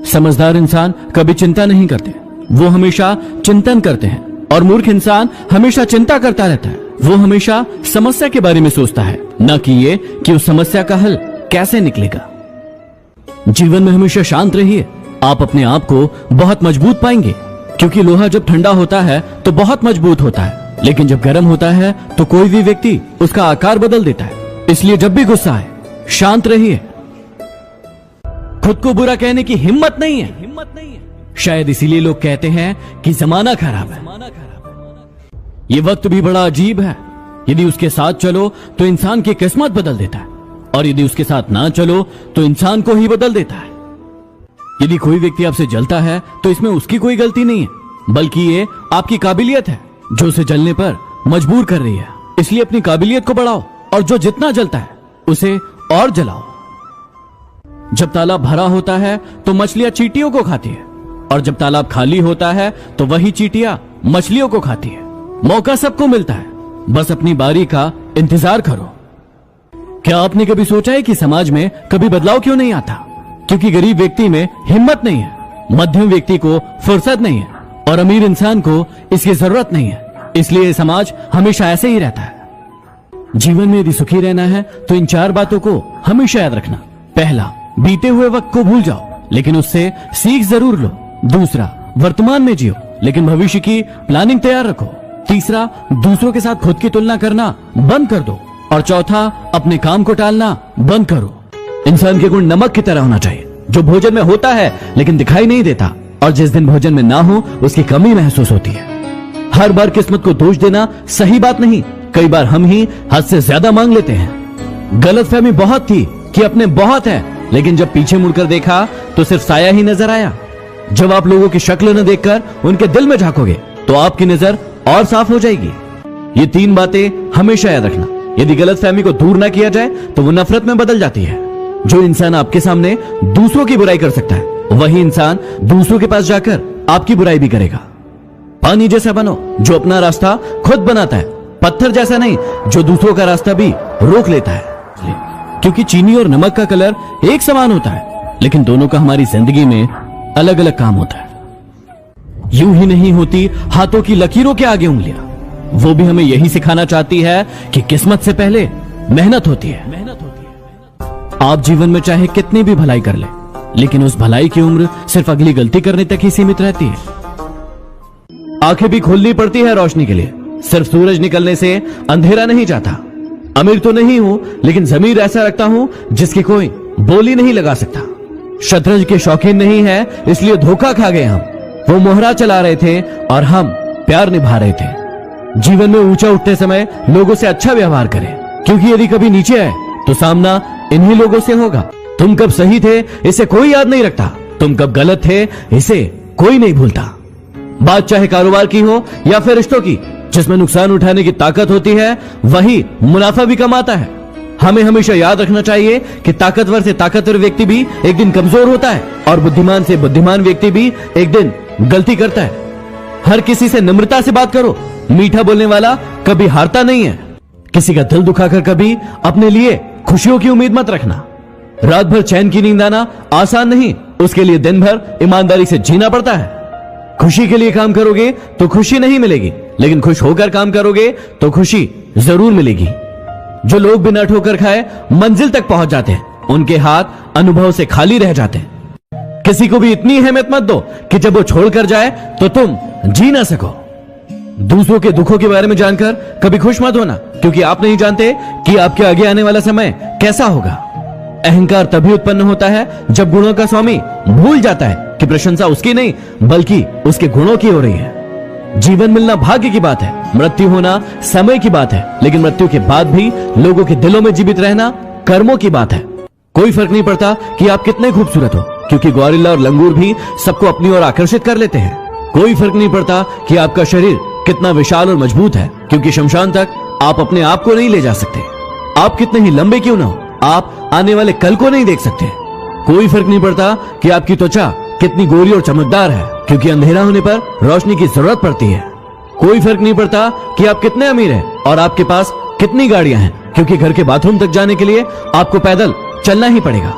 समझदार इंसान कभी चिंता नहीं करते, वो हमेशा चिंतन करते हैं। और मूर्ख इंसान हमेशा चिंता करता रहता है, वो हमेशा समस्या के बारे में सोचता है, न कि ये कि उस समस्या का हल कैसे निकलेगा। जीवन में हमेशा शांत रहिए, आप अपने आप को बहुत मजबूत पाएंगे, क्योंकि लोहा जब ठंडा होता है तो बहुत मजबूत होता है, लेकिन जब गर्म होता है तो कोई भी व्यक्ति उसका आकार बदल देता है। इसलिए जब भी गुस्सा आए शांत रहिए। खुद को बुरा कहने की हिम्मत नहीं है। शायद इसीलिए लोग कहते हैं कि जमाना खराब है। ये वक्त भी बड़ा अजीब है, यदि उसके साथ चलो तो इंसान की किस्मत बदल देता है, और यदि उसके साथ ना चलो तो इंसान को ही बदल देता है। यदि कोई व्यक्ति आपसे जलता है तो इसमें उसकी कोई गलती नहीं है, बल्कि ये आपकी काबिलियत है जो उसे जलने पर मजबूर कर रही है। इसलिए अपनी काबिलियत को बढ़ाओ, और जो जितना जलता है उसे और जलाओ। जब तालाब भरा होता है तो मछलियां चींटियों को खाती है, और जब तालाब खाली होता है तो वही चींटियां मछलियों को खाती है। मौका सबको मिलता है, बस अपनी बारी का इंतजार करो। क्या आपने कभी सोचा है कि समाज में कभी बदलाव क्यों नहीं आता? क्योंकि गरीब व्यक्ति में हिम्मत नहीं है, मध्यम व्यक्ति को फुर्सत नहीं है, और अमीर इंसान को इसकी जरूरत नहीं है। इसलिए समाज हमेशा ऐसे ही रहता है। जीवन में यदि सुखी रहना है तो इन 4 बातों को हमेशा याद रखना। पहला, बीते हुए वक्त को भूल जाओ, लेकिन उससे सीख जरूर लो। दूसरा, वर्तमान में जियो, लेकिन भविष्य की प्लानिंग तैयार रखो। तीसरा, दूसरों के साथ खुद की तुलना करना बंद कर दो। और चौथा, अपने काम को टालना बंद करो। इंसान के गुण नमक की तरह होना चाहिए, जो भोजन में होता है लेकिन दिखाई नहीं देता, और जिस दिन भोजन में ना हो उसकी कमी महसूस होती है। हर बार किस्मत को दोष देना सही बात नहीं। कई बार हम ही हद से ज्यादा मांग लेते हैं। गलतफहमी बहुत थी कि अपने बहुत है, लेकिन जब पीछे मुड़कर देखा तो सिर्फ साया ही नजर आया। जब आप लोगों की शक्ल न देखकर उनके दिल में झांकोगे तो आपकी नजर और साफ हो जाएगी। ये 3 बातें हमेशा याद रखना। यदि गलतफहमी को दूर ना किया जाए तो वो नफरत में बदल जाती है। जो इंसान आपके सामने दूसरों की बुराई कर सकता है, वही इंसान दूसरों के पास जाकर आपकी बुराई भी करेगा। पानी जैसा बनो जो अपना रास्ता खुद बनाता है, पत्थर जैसा नहीं जो दूसरों का रास्ता भी रोक लेता है। क्योंकि चीनी और नमक का कलर एक समान होता है, लेकिन दोनों का हमारी जिंदगी में अलग अलग काम होता है। यूं ही नहीं होती हाथों की लकीरों के आगे उंगलियां। वो भी हमें यही सिखाना चाहती है कि किस्मत से पहले मेहनत होती है। आप जीवन में चाहे कितनी भी भलाई कर ले, लेकिन उस भलाई की उम्र सिर्फ अगली गलती करने तक ही सीमित रहती है। आंखें भी खोलनी पड़ती है रोशनी के लिए। सिर्फ सूरज निकलने से अंधेरा नहीं जाता। अमीर तो नहीं हूं, लेकिन जमीर ऐसा रखता हूं जिसकी कोई बोली नहीं लगा सकता। शतरंज के शौकीन नहीं है, इसलिए धोखा खा गए हम। वो मोहरा चला रहे थे और हम प्यार निभा रहे थे। जीवन में ऊंचा उठते समय लोगों से अच्छा व्यवहार करें, क्योंकि यदि कभी नीचे आए तो सामना इन्हीं लोगों से होगा। तुम कब सही थे इसे कोई याद नहीं रखता, तुम कब गलत थे इसे कोई नहीं भूलता। बात चाहे कारोबार की हो या फिर रिश्तों की, जिसमें नुकसान उठाने की ताकत होती है वही मुनाफा भी कमाता है। हमें हमेशा याद रखना चाहिए कि ताकतवर से ताकतवर व्यक्ति भी एक दिन कमजोर होता है, और बुद्धिमान से बुद्धिमान व्यक्ति भी एक दिन गलती करता है। हर किसी से नम्रता से बात करो। मीठा बोलने वाला कभी हारता नहीं है। किसी का दिल दुखाकर कभी अपने लिए खुशियों की उम्मीद मत रखना। रात भर चैन की नींद आना आसान नहीं, उसके लिए दिन भर ईमानदारी से जीना पड़ता है। खुशी के लिए काम करोगे तो खुशी नहीं मिलेगी, लेकिन खुश होकर काम करोगे तो खुशी जरूर मिलेगी। जो लोग बिना ठोकर खाए मंजिल तक पहुंच जाते हैं, उनके हाथ अनुभव से खाली रह जाते हैं। किसी को भी इतनी अहमियत मत दो कि जब वो छोड़कर जाए तो तुम जी ना सको। दूसरों के दुखों के बारे में जानकर कभी खुश मत होना, क्योंकि आप नहीं जानते कि आपके आगे आने वाला समय कैसा होगा। अहंकार तभी उत्पन्न होता है जब गुणों का स्वामी भूल जाता है कि प्रशंसा उसकी नहीं बल्कि उसके गुणों की हो रही है। जीवन मिलना भाग्य की बात है, मृत्यु होना समय की बात है, लेकिन मृत्यु के बाद भी लोगों के दिलों में जीवित रहना कर्मों की बात है। कोई फर्क नहीं पड़ता कि आप कितने खूबसूरत हो, क्योंकि गोरिल्ला और लंगूर भी सबको अपनी ओर आकर्षित कर लेते हैं। कोई फर्क नहीं पड़ता कि आपका शरीर कितना विशाल और मजबूत है, क्योंकि शमशान तक आप अपने आप को नहीं ले जा सकते। आप कितने ही लंबे क्यों ना हो, आप आने वाले कल को नहीं देख सकते। कोई फर्क नहीं पड़ता कि आपकी त्वचा कितनी गोरी और चमकदार है, क्योंकि अंधेरा होने पर रोशनी की जरूरत पड़ती है। कोई फर्क नहीं पड़ता कि आप कितने अमीर हैं और आपके पास कितनी गाड़ियां हैं, क्योंकि घर के बाथरूम तक जाने के लिए आपको पैदल चलना ही पड़ेगा।